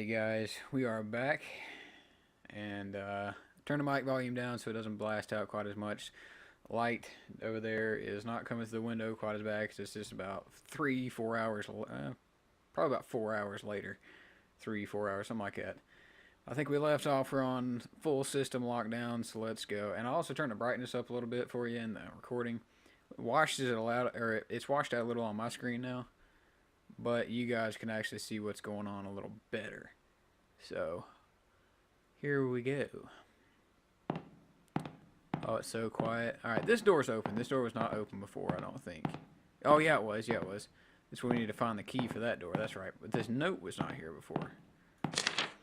Alrighty guys, we are back and turn the mic volume down so it doesn't blast out quite as much. Light over there is not coming through the window quite as bad because it's just about 3-4 hours, probably about 4 hours later. 3-4 hours, something like that. I think we left off, we're on full system lockdown, so let's go. And I also turned the brightness up a little bit for you in the recording. It's washed out a little on my screen now, but you guys can actually see what's going on a little better. So, here we go. Oh, it's so quiet. Alright, this door's open. This door was not open before, I don't think. Oh, yeah, it was. Yeah, it was. That's where we need to find the key for that door. That's right. But this note was not here before.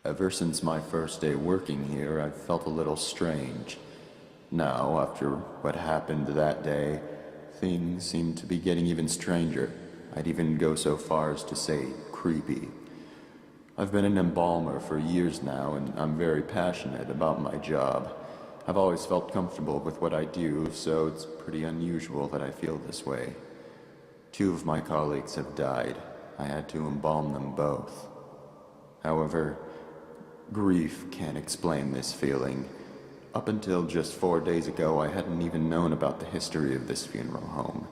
Ever since my first day working here, I've felt a little strange. Now, after what happened that day, things seem to be getting even stranger. I'd even go so far as to say creepy. I've been an embalmer for years now, and I'm very passionate about my job. I've always felt comfortable with what I do, so it's pretty unusual that I feel this way. 2 of my colleagues have died. I had to embalm them both. However, grief can't explain this feeling. Up until just 4 days ago, I hadn't even known about the history of this funeral home.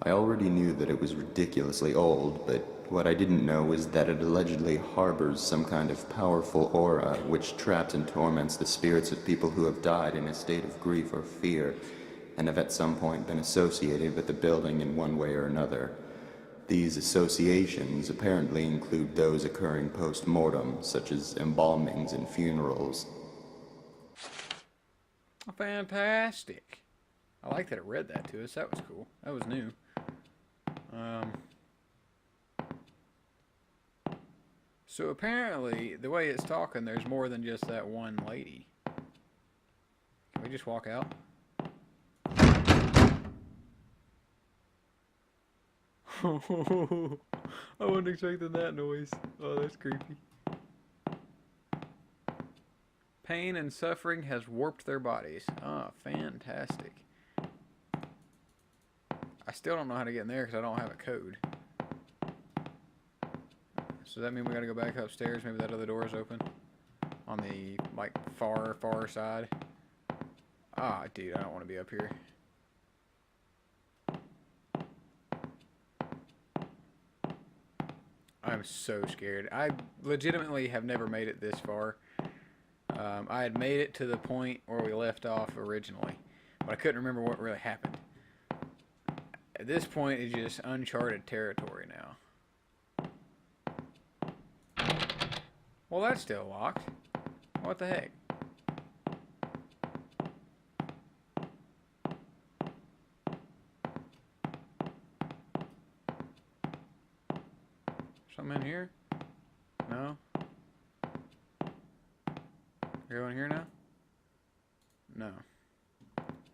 I already knew that it was ridiculously old, but what I didn't know was that it allegedly harbors some kind of powerful aura which traps and torments the spirits of people who have died in a state of grief or fear, and have at some point been associated with the building in one way or another. These associations apparently include those occurring post-mortem, such as embalmings and funerals. Fantastic. I like that it read that to us. That was cool. That was new. So apparently, the way it's talking, there's more than just that one lady. Can we just walk out? I wasn't expecting that noise. Oh, that's creepy. Pain and suffering has warped their bodies. Ah, fantastic. I still don't know how to get in there because I don't have a code. So does that mean we gotta go back upstairs? Maybe that other door is open? On the, like, far side? Ah, dude, I don't want to be up here. I'm so scared. I legitimately have never made it this far. I had made it to the point where we left off originally, but I couldn't remember what really happened. At this point, it's just uncharted territory now. Well, that's still locked. What the heck? Something in here? No? Go in here now? No.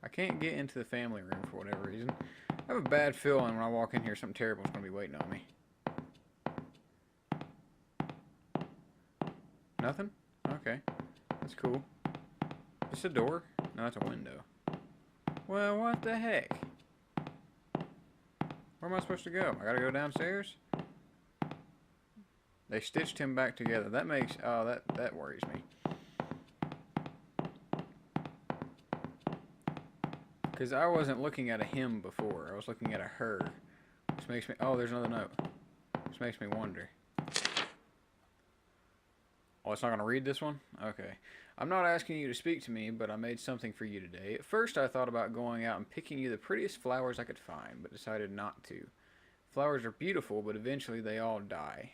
I can't get into the family room for whatever reason. I have a bad feeling when I walk in here something terrible is going to be waiting on me. Nothing? Okay. That's cool. Just a door? No, it's a window. Well, what the heck? Where am I supposed to go? I gotta go downstairs? They stitched him back together. That makes... Oh, that worries me. Because I wasn't looking at a him before. I was looking at a her. Which makes me... Oh, there's another note. Which makes me wonder. Oh, it's not going to read this one? Okay. I'm not asking you to speak to me, but I made something for you today. At first, I thought about going out and picking you the prettiest flowers I could find, but decided not to. Flowers are beautiful, but eventually they all die.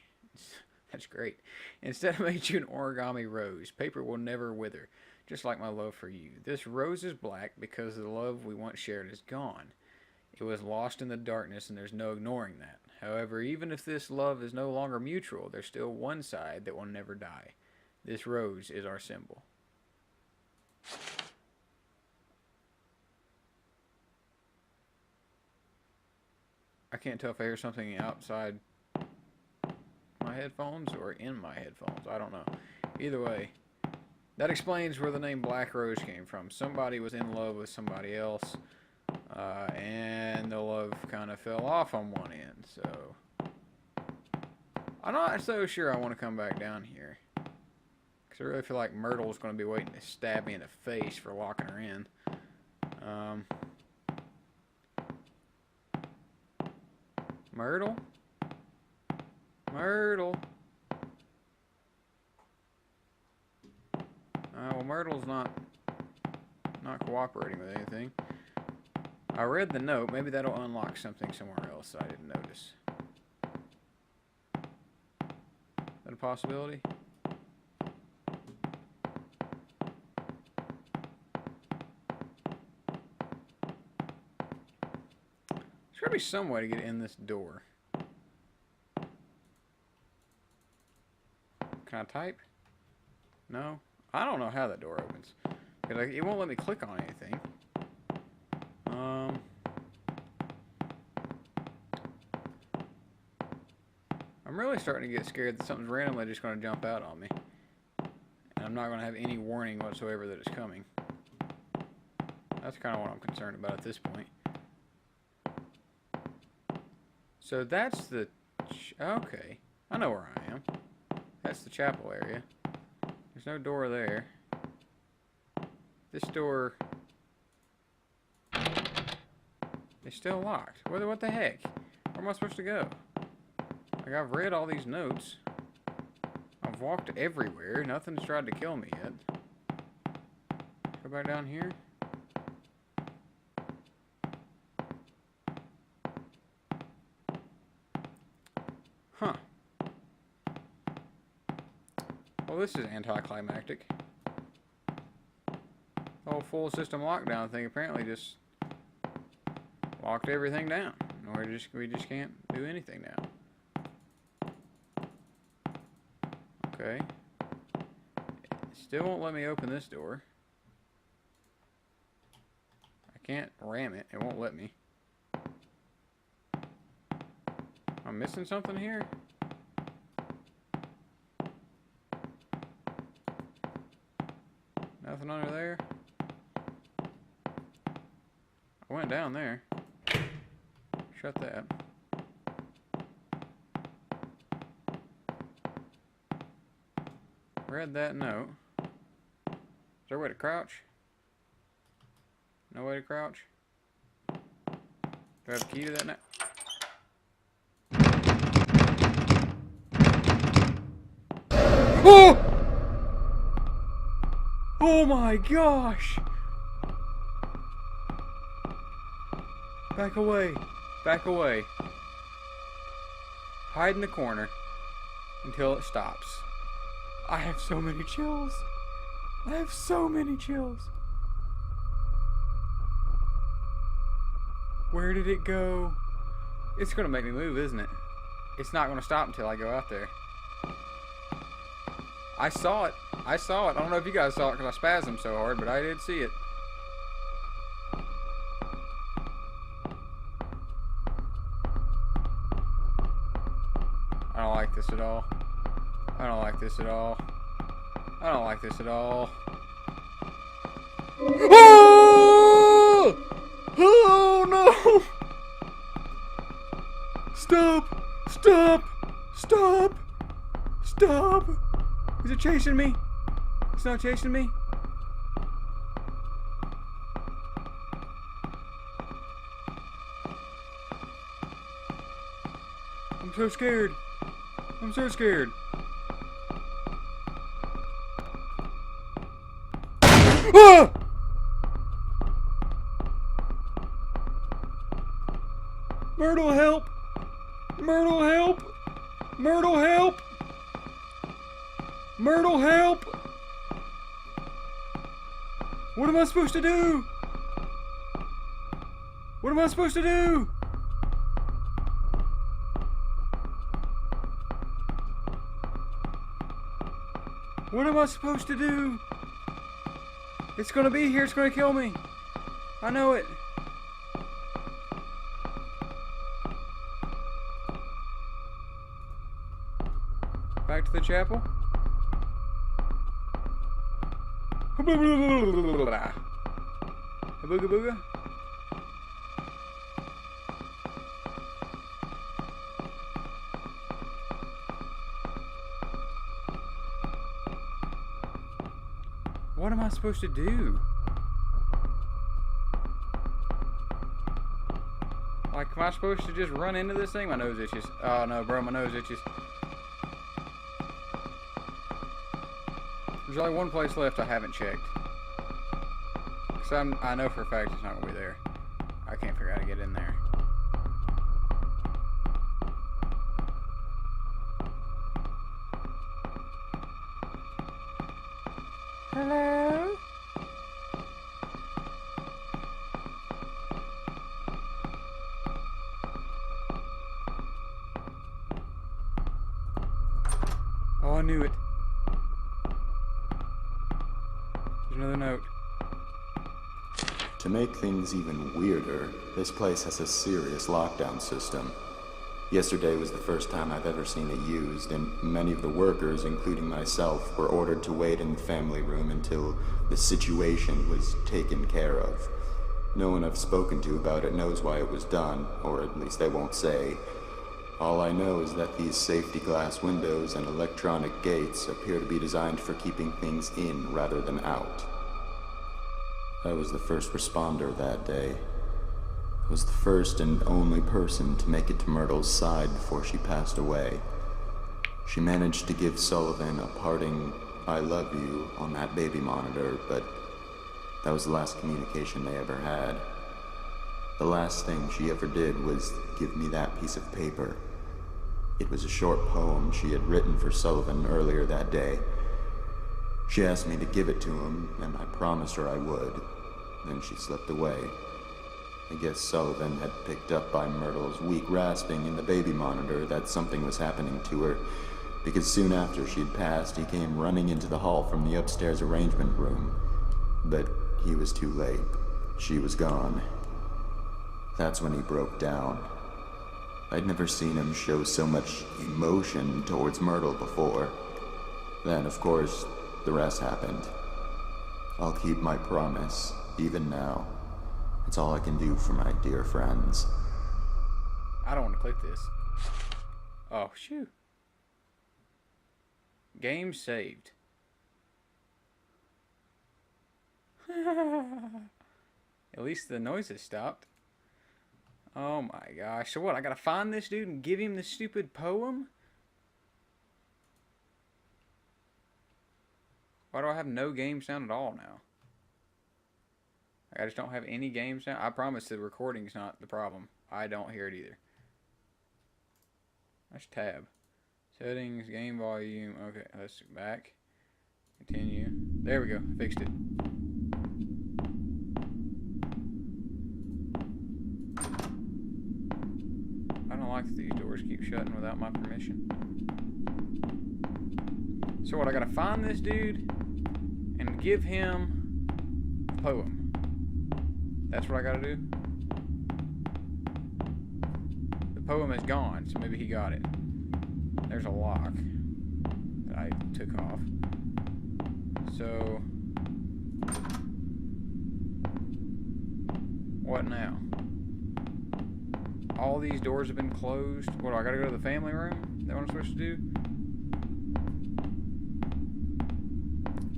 That's great. Instead, I made you an origami rose. Paper will never wither, just like my love for you. This rose is black because the love we once shared is gone. It was lost in the darkness, and there's no ignoring that. However, even if this love is no longer mutual, there's still one side that will never die. This rose is our symbol. I can't tell if I hear something outside my headphones or in my headphones. I don't know. Either way, that explains where the name Black Rose came from. Somebody was in love with somebody else, and the love kind of fell off on one end. So I'm not so sure I want to come back down here. Because I really feel like Myrtle's going to be waiting to stab me in the face for locking her in. Myrtle? Myrtle? Well, Myrtle's not cooperating with anything. I read the note. Maybe that'll unlock something somewhere else that I didn't notice. Is that a possibility? There's gotta be some way to get in this door. Can I type? No? I don't know how that door opens. It won't let me click on anything. I'm really starting to get scared that something's randomly just going to jump out on me. And I'm not going to have any warning whatsoever that it's coming. That's kind of what I'm concerned about at this point. So that's the... okay. I know where I am. That's the chapel area. There's no door there. This door is still locked. What the heck? Where am I supposed to go? Like, I've read all these notes. I've walked everywhere. Nothing's tried to kill me yet. Go back down here. Huh. Well, this is anticlimactic. The whole full system lockdown thing apparently just locked everything down. We just can't do anything now. Okay. It still won't let me open this door. I can't ram it. It won't let me. I'm missing something here? Nothing under there? I went down there. Shut that. Read that note. Is there a way to crouch? No way to crouch? Do I have a key to that now? Oh! Oh my gosh! Back away. Back away. Hide in the corner until it stops. I have so many chills. I have so many chills. Where did it go? It's gonna make me move, isn't it? It's not gonna stop until I go out there. I saw it. I saw it. I don't know if you guys saw it because I spasmed so hard, but I did see it. I don't like this at all. I don't like this at all. I don't like this at all. Oh! Oh no! Stop! Stop! Stop! Stop! Is it chasing me? It's not chasing me? I'm so scared. I'm so scared. Ah! Myrtle, help! Myrtle, help! Myrtle, help! Myrtle, help! What am I supposed to do? What am I supposed to do? What am I supposed to do? It's gonna be here. It's gonna kill me. I know it. Back to the chapel. Booga booga. supposed to do? Like, am I supposed to just run into this thing? My nose itches. Oh no, bro, my nose itches. There's only one place left I haven't checked. Because I know for a fact it's not going to be there. I can't figure out how to get in there. Hello? Oh, I knew it. There's another note. To make things even weirder, this place has a serious lockdown system. Yesterday was the first time I've ever seen it used, and many of the workers, including myself, were ordered to wait in the family room until the situation was taken care of. No one I've spoken to about it knows why it was done, or at least they won't say. All I know is that these safety glass windows and electronic gates appear to be designed for keeping things in rather than out. I was the first responder that day. I was the first and only person to make it to Myrtle's side before she passed away. She managed to give Sullivan a parting "I love you" on that baby monitor, but that was the last communication they ever had. The last thing she ever did was give me that piece of paper. It was a short poem she had written for Sullivan earlier that day. She asked me to give it to him, and I promised her I would. Then she slipped away. I guess Sullivan had picked up by Myrtle's weak rasping in the baby monitor that something was happening to her, because soon after she'd passed, he came running into the hall from the upstairs arrangement room. But he was too late. She was gone. That's when he broke down. I'd never seen him show so much emotion towards Myrtle before. Then, of course, the rest happened. I'll keep my promise, even now. It's all I can do for my dear friends. I don't want to click this. Oh, shoot. Game saved. At least the noises stopped. Oh my gosh. So what, I gotta find this dude and give him the stupid poem? Why do I have no game sound at all now? I just don't have any game sound. I promise the recording's not the problem. I don't hear it either. Let's tab. Settings, game volume. Okay, let's back. Continue. There we go. Fixed it. I don't like that these doors keep shutting without my permission. So what, I gotta find this dude and give him a poem. That's what I gotta do? The poem is gone, so maybe he got it. There's a lock that I took off. So, what now? All these doors have been closed. What, do I gotta go to the family room? Is that what I'm supposed to do?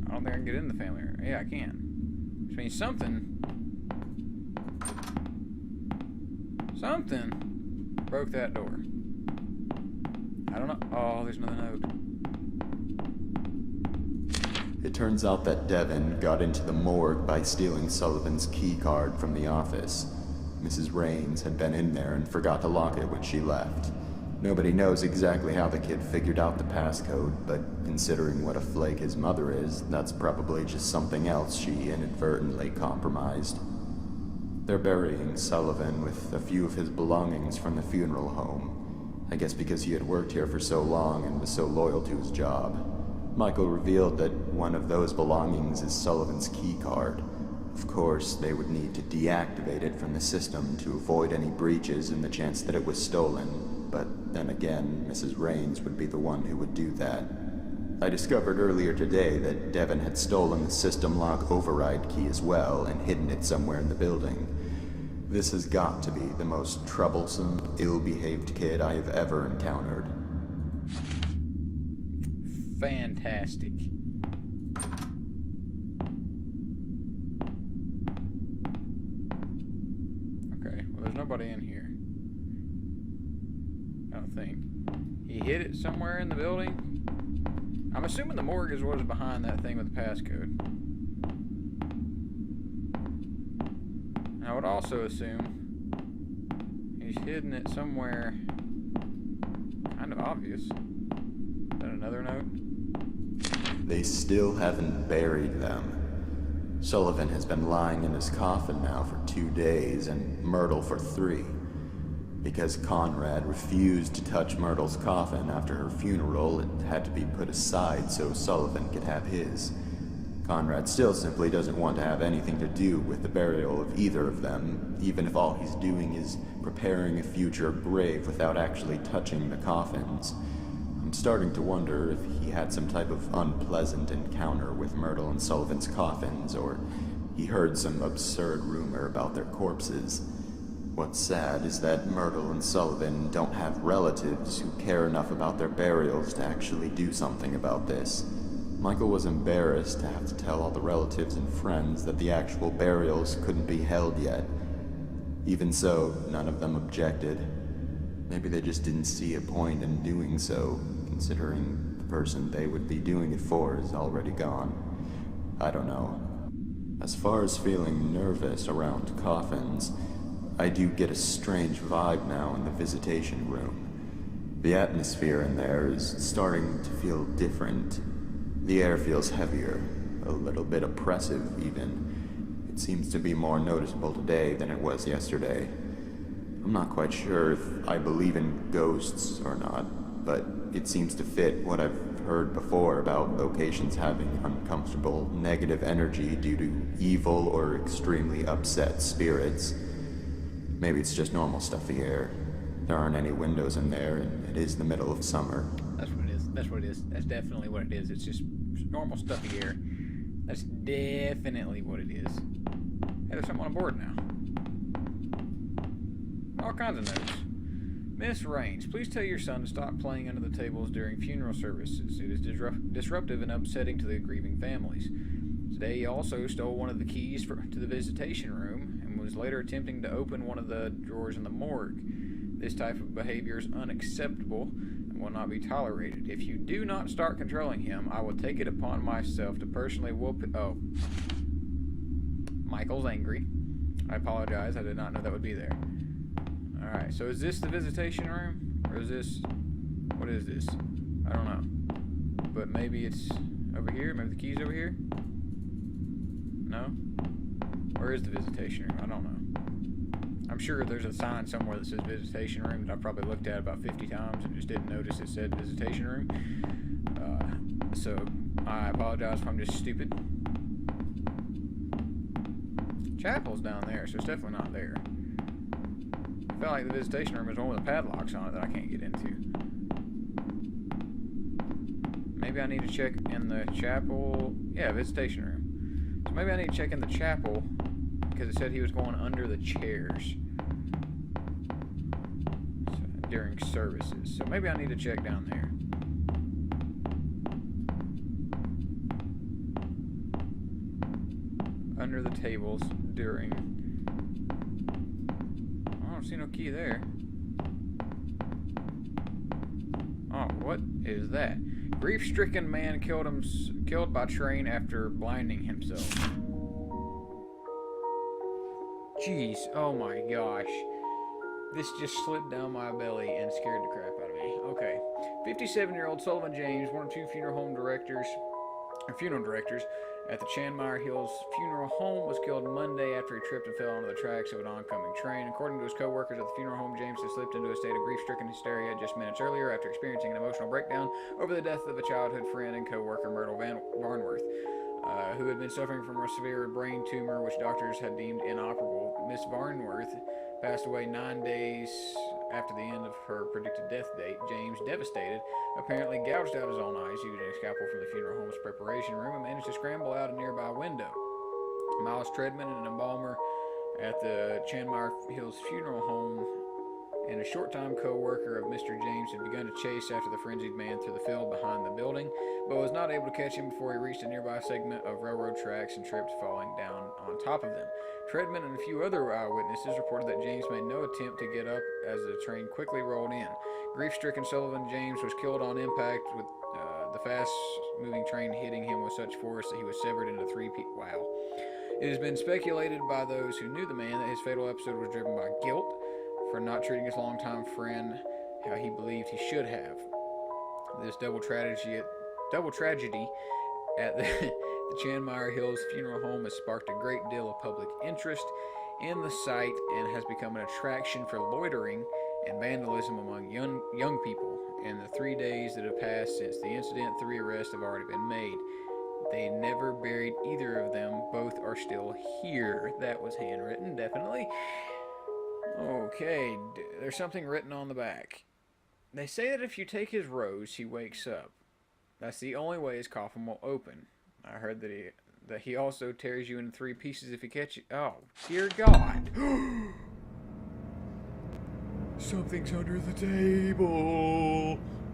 I don't think I can get in the family room. Yeah, I can. Which means something broke that door. I don't know. Oh, there's another note. It turns out that Devin got into the morgue by stealing Sullivan's key card from the office. Mrs. Raines had been in there and forgot to lock it when she left. Nobody knows exactly how the kid figured out the passcode, but considering what a flake his mother is, that's probably just something else she inadvertently compromised. They're burying Sullivan with a few of his belongings from the funeral home. I guess because he had worked here for so long and was so loyal to his job. Michael revealed that one of those belongings is Sullivan's key card. Of course, they would need to deactivate it from the system to avoid any breaches in the chance that it was stolen. But then again, Mrs. Raines would be the one who would do that. I discovered earlier today that Devin had stolen the system lock override key as well and hidden it somewhere in the building. This has got to be the most troublesome, ill-behaved kid I have ever encountered. Fantastic. nobody in here. I don't think. He hid it somewhere in the building. I'm assuming the morgue is what is behind that thing with the passcode. I would also assume he's hidden it somewhere kind of obvious. Is that another note? They still haven't buried them. Sullivan has been lying in his coffin now for 2 days, and Myrtle for 3. Because Conrad refused to touch Myrtle's coffin after her funeral, it had to be put aside so Sullivan could have his. Conrad still simply doesn't want to have anything to do with the burial of either of them, even if all he's doing is preparing a future grave without actually touching the coffins. I'm starting to wonder if he had some type of unpleasant encounter with Myrtle and Sullivan's coffins, or he heard some absurd rumor about their corpses. What's sad is that Myrtle and Sullivan don't have relatives who care enough about their burials to actually do something about this. Michael was embarrassed to have to tell all the relatives and friends that the actual burials couldn't be held yet. Even so, none of them objected. Maybe they just didn't see a point in doing so, considering the person they would be doing it for is already gone. I don't know. As far as feeling nervous around coffins, I do get a strange vibe now in the visitation room. The atmosphere in there is starting to feel different. The air feels heavier, a little bit oppressive even. It seems to be more noticeable today than it was yesterday. I'm not quite sure if I believe in ghosts or not, but it seems to fit what I've heard before about locations having uncomfortable, negative energy due to evil or extremely upset spirits. Maybe it's just normal stuffy air. There aren't any windows in there, and it is the middle of summer. That's what it is. That's what it is. That's definitely what it is. It's just normal stuffy air. That's definitely what it is. Hey, there's something on board now. All kinds of notes. Miss Raines, please tell your son to stop playing under the tables during funeral services. It is disruptive and upsetting to the grieving families. Today he also stole one of the keys to the visitation room and was later attempting to open one of the drawers in the morgue. This type of behavior is unacceptable and will not be tolerated. If you do not start controlling him, I will take it upon myself to personally whoop it. Oh. Michael's angry. I apologize. I did not know that would be there. Alright, so is this the visitation room? Or is this... What is this? I don't know. But maybe it's over here? Maybe the key's over here? No? Where is the visitation room? I don't know. I'm sure there's a sign somewhere that says visitation room that I probably looked at about 50 times and just didn't notice it said visitation room. So I apologize if I'm just stupid. Chapel's down there, so it's definitely not there. I felt like the visitation room is one with the padlocks on it that I can't get into. Maybe I need to check in the chapel. Yeah, visitation room. So maybe I need to check in the chapel because it said he was going under the chairs during services. So maybe I need to check down there. Under the tables during... I don't see no key there. Oh, what is that? Grief-stricken man killed by train after blinding himself. Jeez, oh my gosh. This just slipped down my belly and scared the crap out of me. Okay. 57-year-old Sullivan James, one of two funeral directors at the Chanmire Hills Funeral Home, was killed Monday after he tripped and fell onto the tracks of an oncoming train. According to his co-workers at the funeral home, James had slipped into a state of grief-stricken hysteria just minutes earlier after experiencing an emotional breakdown over the death of a childhood friend and co-worker, Myrtle Barnworth, who had been suffering from a severe brain tumor which doctors had deemed inoperable. Miss Barnworth passed away 9 days after the end of her predicted death date. James, devastated, apparently gouged out his own eyes using a scalpel from the funeral home's preparation room and managed to scramble out a nearby window. Miles Treadman, an embalmer at the Chanmire Hills Funeral Home and a short-time co-worker of Mr. James, had begun to chase after the frenzied man through the field behind the building, but was not able to catch him before he reached a nearby segment of railroad tracks and tripped, falling down on top of them. Treadman and a few other eyewitnesses reported that James made no attempt to get up as the train quickly rolled in. Grief-stricken Sullivan James was killed on impact with the fast-moving train hitting him with such force that he was severed into three pieces. Wow. It has been speculated by those who knew the man that his fatal episode was driven by guilt for not treating his longtime friend how he believed he should have. This double tragedy at the Chanmeyer Hills Funeral Home has sparked a great deal of public interest in the site and has become an attraction for loitering and vandalism among young people. In the 3 days that have passed since the incident, 3 arrests have already been made. They never buried either of them. Both are still here. That was handwritten, definitely. Okay, there's something written on the back. They say that if you take his rose, he wakes up. That's the only way his coffin will open. I heard that he also tears you into 3 pieces if he catches you. Oh, dear God. Something's under the table.